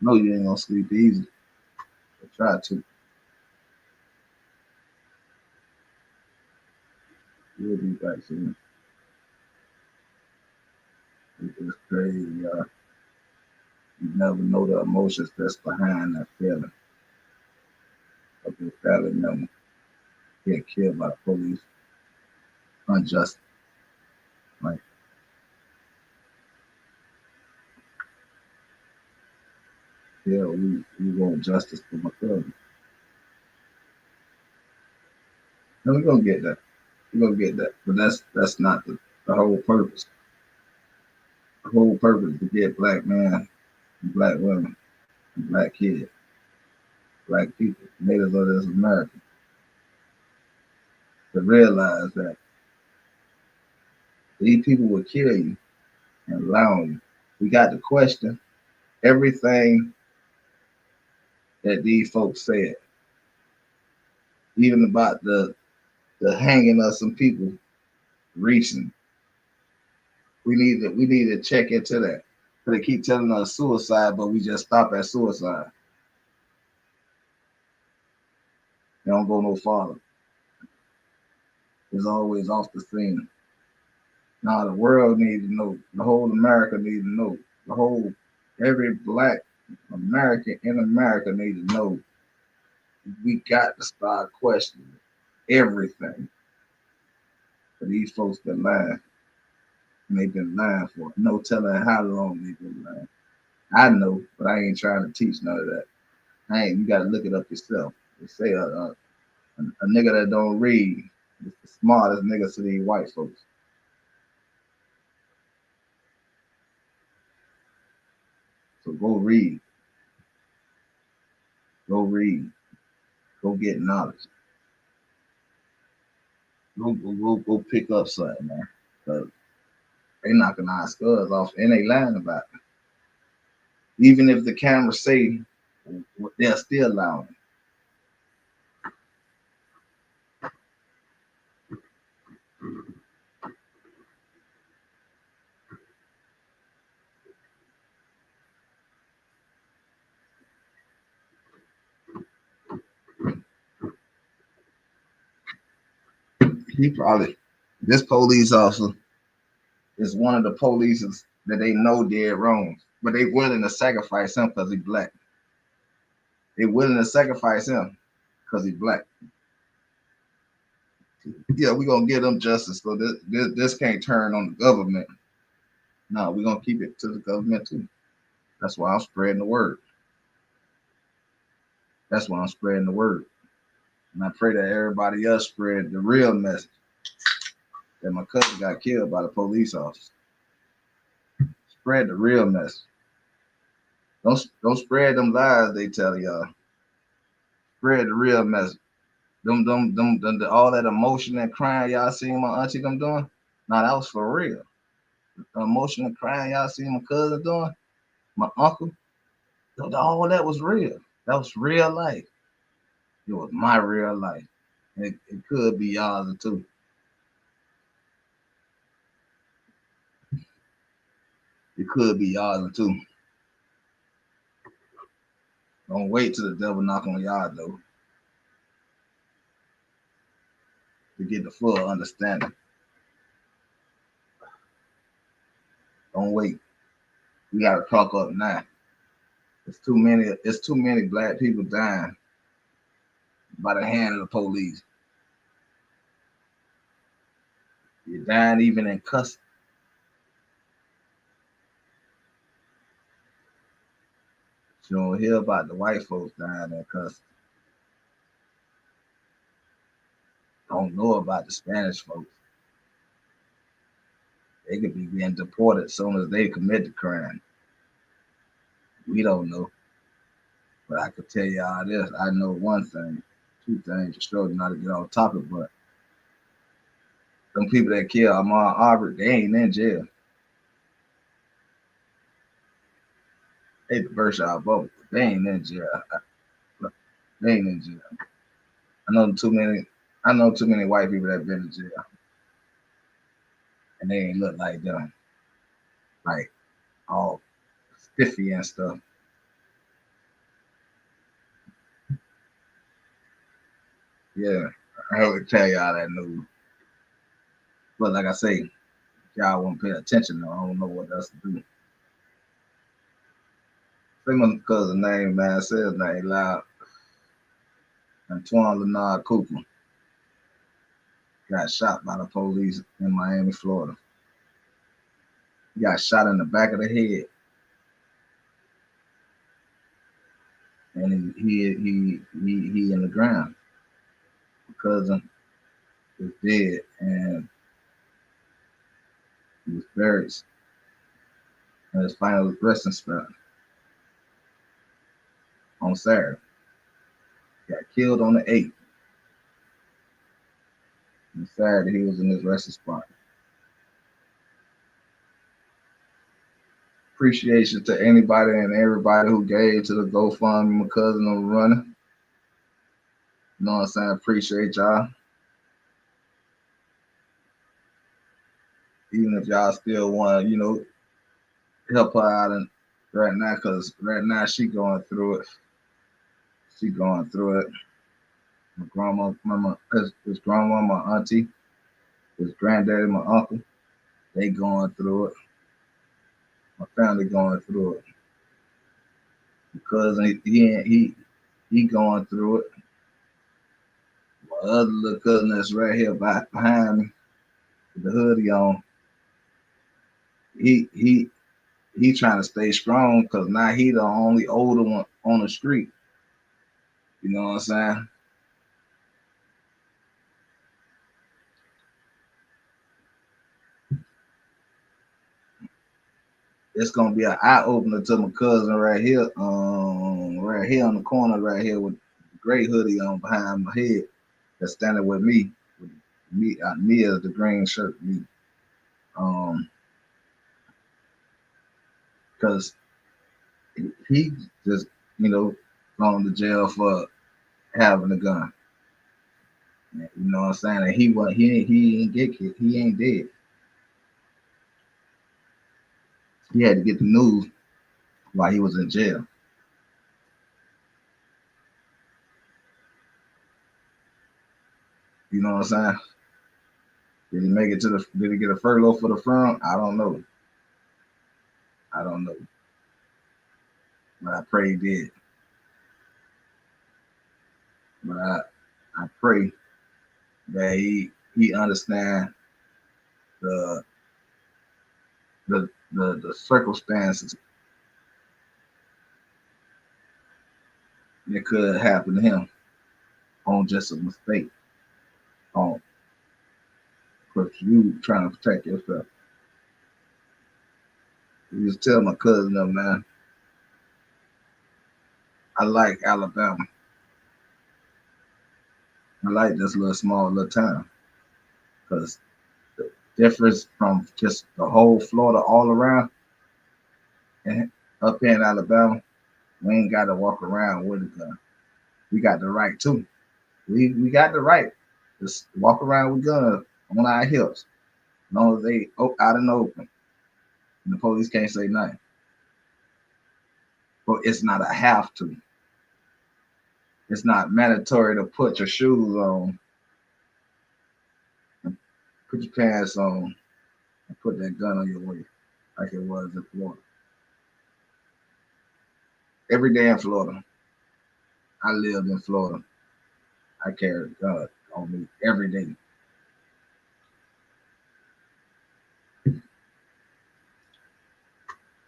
[SPEAKER 1] No, you ain't gonna sleep easy. But try to. You'll be back soon. It's crazy, y'all. You never know the emotions that's behind that feeling of your family member getting killed by the police unjust. Like, yeah, we want justice for my cousin. And we're gonna get that. We're gonna get that. But that's not the whole purpose. The whole purpose is to get black men and black women and black kids, black people, natives of this America, to realize that these people will kill you and allow you. We got to question everything that these folks said, even about the hanging of some people recently. We need to check into that. They keep telling us suicide, but we just stop at suicide. They don't go no farther. It's always off the scene. Now the world needs to know. The whole America needs to know. The whole every black American in America needs to know. We got to start questioning everything. But these folks been lying, and they've been lying for no telling how long they've been lying. I know, but I ain't trying to teach none of that. I ain't. You got to look it up yourself. They say a nigga that don't read is the smartest nigga to these white folks. So go read, go read, go get knowledge, go pick up something, man. Cause they knocking our skulls off and they lying about it. Even if the cameras say they're still lying. He probably this police officer is one of the polices that they know did wrong, but they willing to sacrifice him because he black. They willing to sacrifice him because he black. Yeah, we gonna give them justice. So this can't turn on the government. No, we're gonna keep it to the government too. That's why I'm spreading the word. That's why I'm spreading the word. And I pray that everybody else spread the real message that my cousin got killed by the police officer. Spread the real message. Don't spread them lies they tell y'all. Spread the real message. All that emotion and crying y'all seen my auntie them doing. Nah, that was for real. The emotion and crying y'all seen my cousin doing, my uncle. All that was real. That was real life. It was my real life. It could be y'all's too. It could be y'all's too. Don't wait till the devil knock on y'all though to get the full understanding. Don't wait. We gotta talk up now. It's too many. It's too many black people dying by the hand of the police. You're dying even in custody. You don't hear about the white folks dying in custody. Don't know about the Spanish folks. They could be getting deported as soon as they commit the crime. We don't know. But I could tell y'all this. I know one thing, two things for sure, not to get off topic, but them people that killed Ahmaud Arbery, they ain't in jail. They the burst y'all both. They ain't in jail. They ain't in jail. I know too many. I know too many white people that been in jail, and they ain't look like them, like all stiffy and stuff. Yeah, I would tell y'all that news. But like I say, if y'all won't pay attention, though, I don't know what else to do. Say my cousin name, man. Say his name loud. Antwon Cooper got shot by the police in Miami, Florida. He got shot in the back of the head, and he in the ground. My cousin is dead, and he was buried in his final resting spot on Saturday. He got killed on the 8th. On Saturday, he was in his resting spot. Appreciation to anybody and everybody who gave to the GoFundMe. My cousin on running. You know what I'm saying? Appreciate y'all. Even if y'all still want to, help her out and right now, because right now she going through it. She going through it. My grandma, his grandma, my auntie, his granddaddy, my uncle, they going through it. My family going through it. Because he going through it. My other little cousin that's right here behind me with the hoodie on, he he he trying to stay strong because now he the only older one on the street. You know what I'm saying? It's gonna be an eye opener to my cousin right here on the corner, right here with the gray hoodie on behind my head, that's standing with me, me as the green shirt, me, because he just gone to jail for having a gun. You know what I'm saying? And he ain't get killed. He ain't dead. He had to get the news while he was in jail. You know what I'm saying? Did he make it to the? Did he get a furlough for the firm? I don't know. I don't know, but I pray he did. But I pray that he understand the the circumstances that could happen to him on just a mistake. On because you trying to protect yourself. You just tell my cousin them, man, I like Alabama. I like this little small little town because the difference from just the whole Florida all around and up here in Alabama, we ain't got to walk around with a gun. We got the right too. We got the right. Just walk around with guns on our hips. As long as they out in the open. And the police can't say nothing. But it's not a have to. It's not mandatory to put your shoes on and put your pants on and put that gun on your waist like it was in Florida. Every day in Florida. I lived in Florida. I carried a gun on me every day.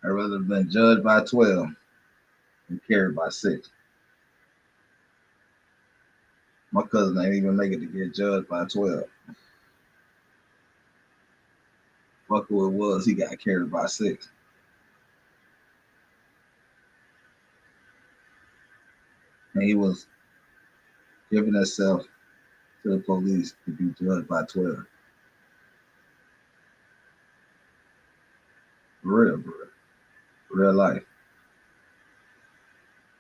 [SPEAKER 1] I'd rather have been judged by 12 than carried by 6. My cousin ain't even make it to get judged by 12. Fuck who it was, he got carried by 6. And he was giving himself to the police to be judged by 12. For real life.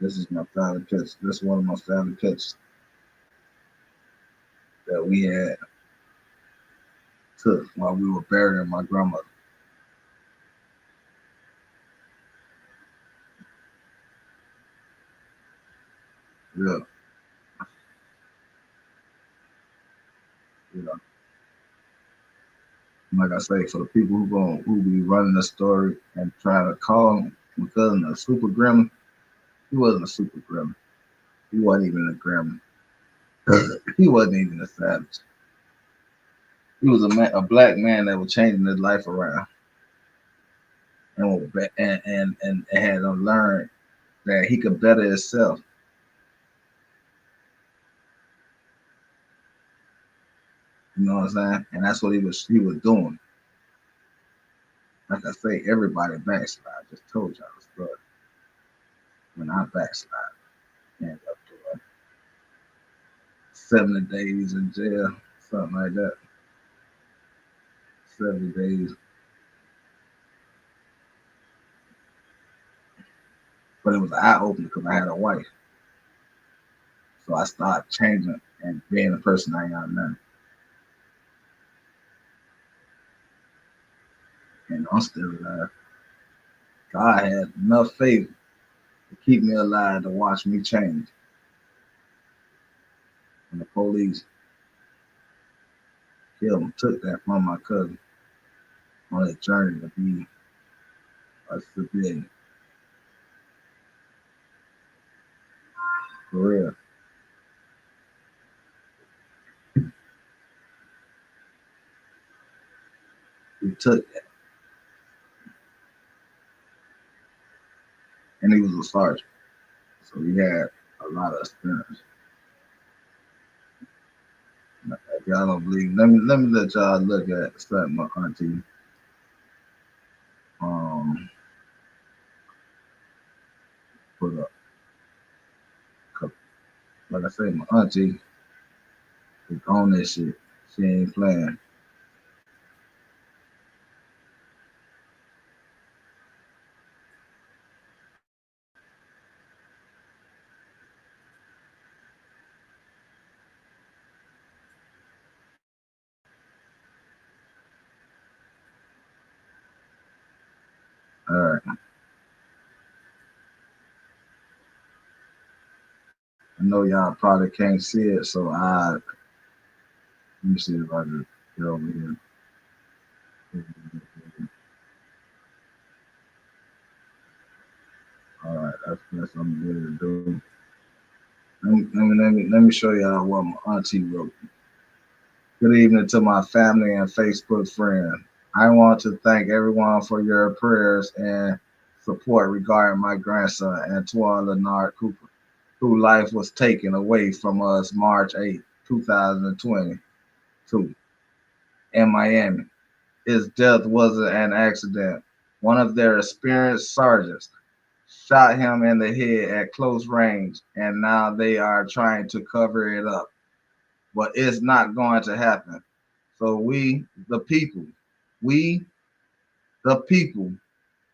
[SPEAKER 1] This is my family picture. This is one of my family pictures that we had took while we were burying my grandmother. Yeah, you know, like I say, for the people who be running the story and trying to call my cousin a super gremlin, he wasn't a super gremlin. He wasn't even a gremlin. He wasn't even a savage. He was a black man that was changing his life around and had to learn that he could better himself. You know what I'm saying? And that's what he was doing. Like I say, everybody backslide. I just told y'all the story. When I backslide, ended up doing 70 days in jail, something like that. 70 days. But it was an eye opener because I had a wife. So I started changing and being the person I am now. And I'm still alive. God had enough faith to keep me alive to watch me change. And the police killed him, took that from my cousin on his journey to be a civilian. For real. He took that. And he was a sergeant. So he had a lot of experience. If y'all don't believe, let me let y'all look at something my auntie um put up. Like I say, my auntie is on this shit. She ain't playing. All right. I know y'all probably can't see it, so let me see if I can Get over here. All right, that's what I'm going to do. Let me show y'all what my auntie wrote. Good evening to my family and Facebook friends. I want to thank everyone for your prayers and support regarding my grandson, Antwon Leonard Cooper, whose life was taken away from us March 8, 2022 in Miami. His death was an accident. One of their experienced sergeants shot him in the head at close range, and now they are trying to cover it up. But it's not going to happen. So we, the people,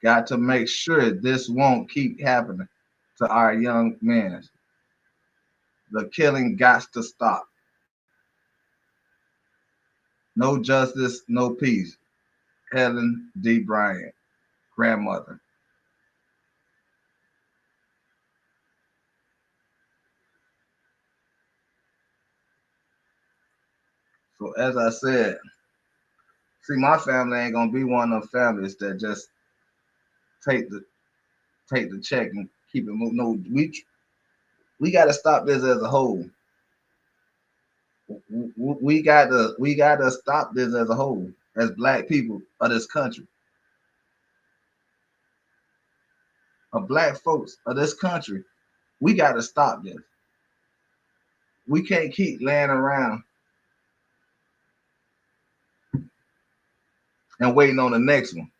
[SPEAKER 1] got to make sure this won't keep happening to our young men. The killing got to stop. No justice, no peace. Helen D. Bryant, grandmother. So as I said, see, my family ain't gonna be one of them families that just take the take the check and keep it moving. No, we got to stop this as a whole. We got to stop this as a whole, as black people of this country, of black folks of this country. We got to stop this. We can't keep laying around and waiting on the next one.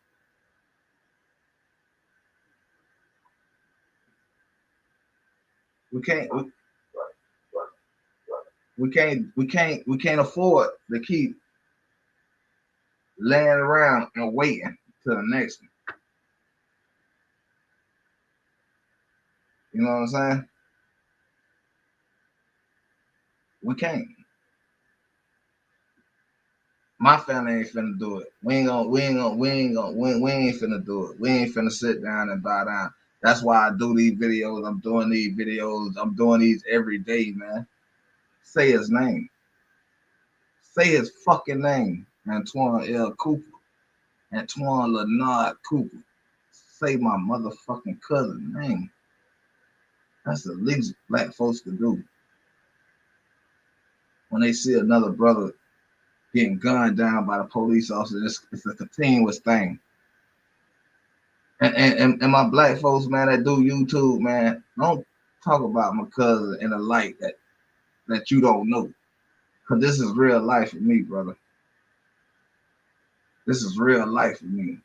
[SPEAKER 1] We can't. We can't afford to keep laying around and waiting till the next one. You know what I'm saying? We can't. My family ain't finna do it. We ain't finna do it. We ain't finna sit down and bow down. That's why I do these videos. I'm doing these videos. I'm doing these every day, man. Say his name. Say his fucking name. Antwon L. Cooper. Antwon Leonard Cooper. Say my motherfucking cousin name. That's the least black folks can do. When they see another brother getting gunned down by the police officer, it's a continuous thing. And my black folks, man, that do YouTube, man, don't talk about my cousin in a light that you don't know. Cause this is real life for me, brother. This is real life for me.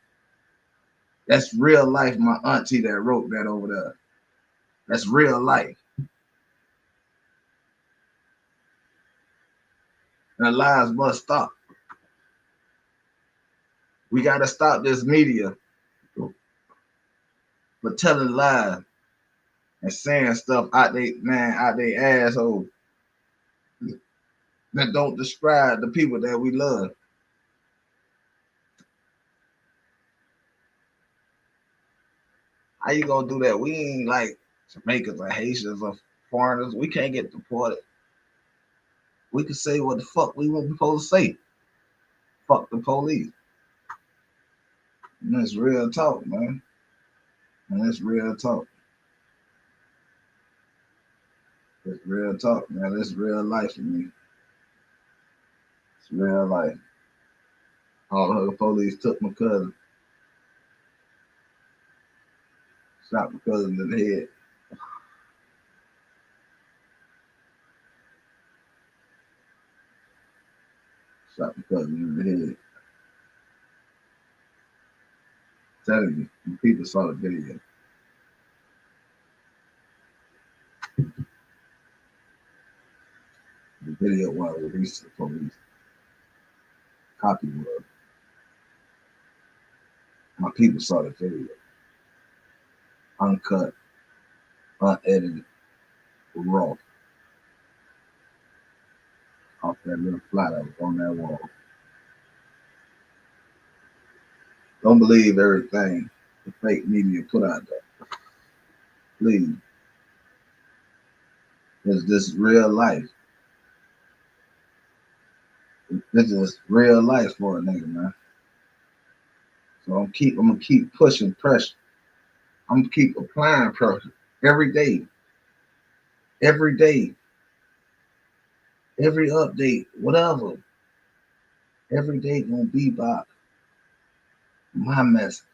[SPEAKER 1] That's real life, my auntie that wrote that over there. That's real life. And the lies must stop. We gotta stop this media for telling lies and saying stuff out they asshole that don't describe the people that we love. How you gonna do that? We ain't like Jamaicans or Haitians or foreigners. We can't get deported. We can say what the fuck we were supposed to say. Fuck the police. And that's real talk, man. And that's real talk. It's real talk, man. It's real life for me. It's real life. All the police took my cousin, shot my cousin in the head. Shot my cousin in the head. Telling you, people saw the video. The video was released to the police. Copy was. My people saw the video. Uncut, unedited, raw. Off that little fly that was on that wall. Don't believe everything the fake media put out there. Please. Because this real life. This is real life for a nigga, man. So I'm gonna keep pushing pressure. I'm gonna keep applying pressure every day, every day, every update, whatever. Every day gonna be about my message.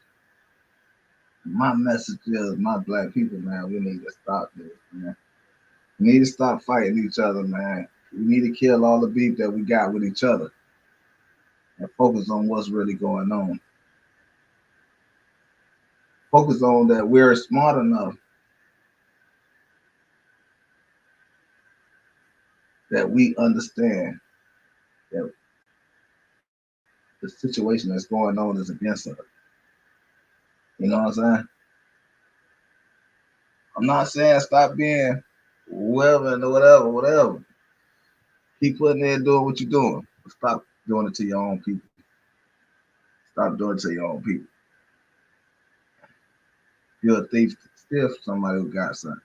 [SPEAKER 1] My message is my black people, man. We need to stop this, man. We need to stop fighting each other, man. We need to kill all the beef that we got with each other and focus on what's really going on. Focus on that we're smart enough that we understand that the situation that's going on is against us. You know what I'm saying? I'm not saying stop being whoever and whatever. Keep putting in doing what you're doing. But stop doing it to your own people. Stop doing it to your own people. You're a thief, steal from somebody who got something.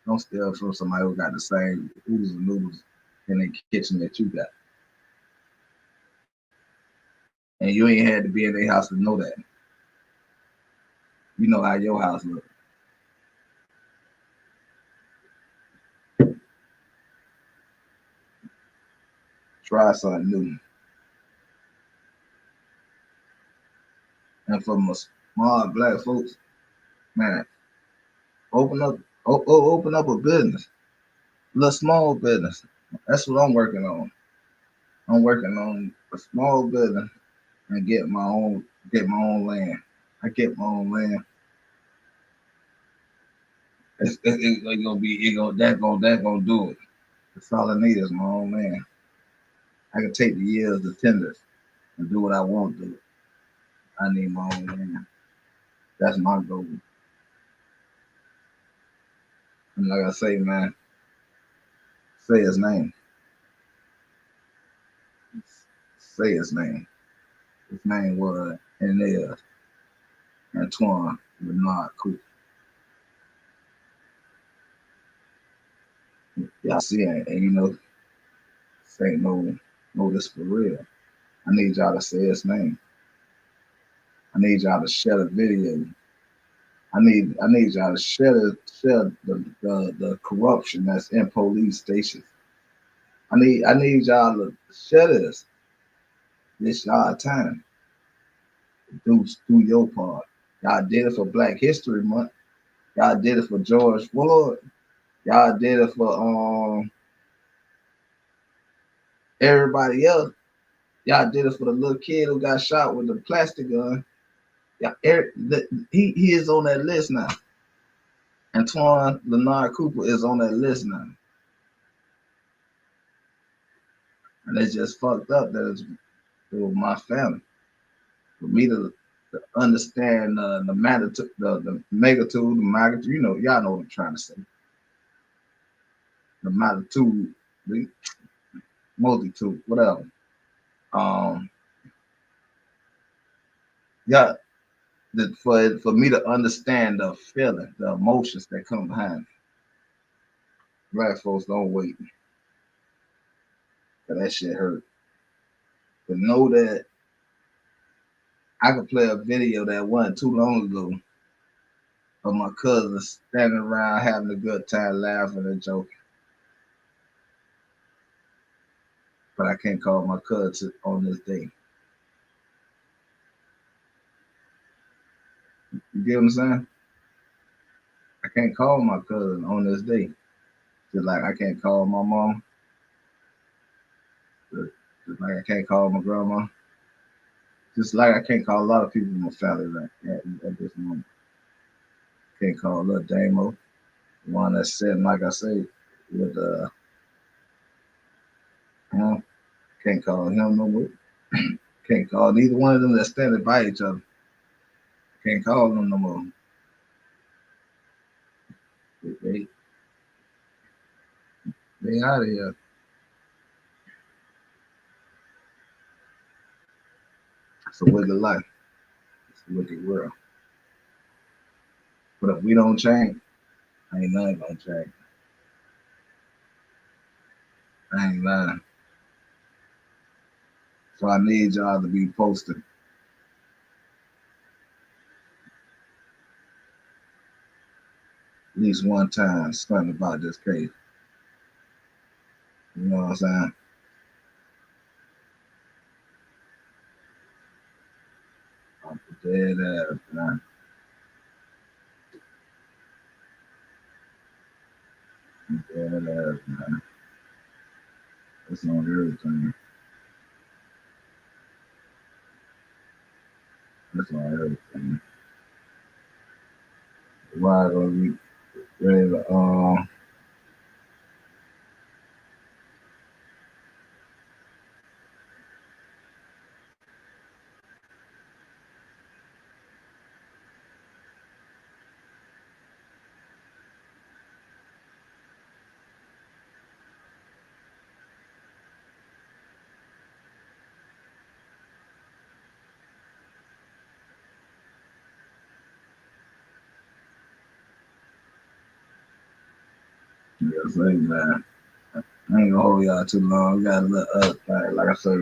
[SPEAKER 1] Don't steal from somebody who got the same oodles and noodles in the kitchen that you got. And you ain't had to be in their house to know that. You know how your house looks. Try something new. And for my small black folks, man, open up, open up a business, a little small business. That's what I'm working on. I'm working on a small business and get my own land. I get my own land. It's gonna be that gonna do it. That's all I need is my own land. I can take the years, the tenders, and do what I want to do. I need my own land. That's my goal. And like I say, man, say his name. Say his name. His name was and is Antwon Cooper. Y'all see it, and you know, say no, this for real. I need y'all to say his name. I need y'all to share the video. I need y'all to share the corruption that's in police stations. I need y'all to share this. This y'all time. Do your part. Y'all did it for Black History Month. Y'all did it for George Floyd. Y'all did it for everybody else. Y'all did it for the little kid who got shot with the plastic gun. Yeah, he is on that list now. Antwon Leonard Cooper is on that list now. And it's just fucked up that it was my family. For me to understand the magnitude, the magnitude, you know, y'all know what I'm trying to say. The magnitude, the multitude, whatever. Um, yeah, for me to understand the feeling, the emotions that come behind it. Black folks don't wait. Cause that shit hurt. But know that I could play a video that wasn't too long ago of my cousins standing around having a good time, laughing and joking. But I can't call my cousin on this day. You get what I'm saying? I can't call my cousin on this day. Just like I can't call my mom. Just like I can't call my grandma. Just like I can't call a lot of people in my family right at this moment. Can't call little Damo, the one that's sitting, like I say, with him. Can't call him no more. Can't call neither one of them that's standing by each other. Can't call them no more. They, they out of here. It's a wicked life. It's a wicked world. But if we don't change, ain't nothing gonna change. I ain't lying. So I need y'all to be posting at least one time something about this case. You know what I'm saying? I'm dead ass, man. I'm dead ass, man. It's on everything. It's on everything. Why gonna be ready to yeah, say, man. I ain't gonna hold y'all too long. We got a little other thing. Like I said,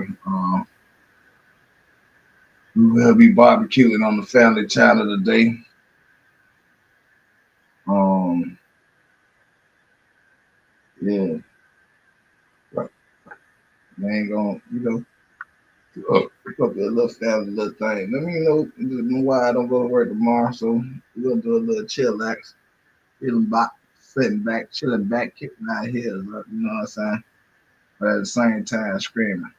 [SPEAKER 1] we will be barbecuing on the family channel today. Um, yeah, but we ain't gonna, it's gonna be a little family little thing. Let me know why I don't go to work tomorrow. So we're gonna do a little chillax, feeling back, sitting back, chilling back, kicking our heels up. You know what I'm saying? But at the same time, screaming.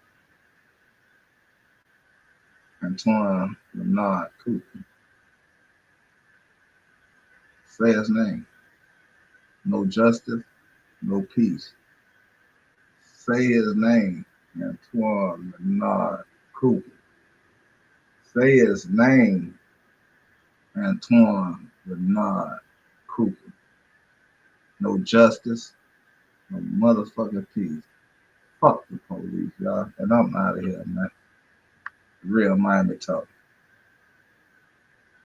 [SPEAKER 1] Antwon, Bernard, Cooper. Say his name. No justice, no peace. Say his name. Antwon, Bernard, Cooper. Say his name. Antwon, Bernard, Cooper. No justice, no motherfucking peace. Fuck the police, y'all. And I'm out of here, man. Real Miami talk.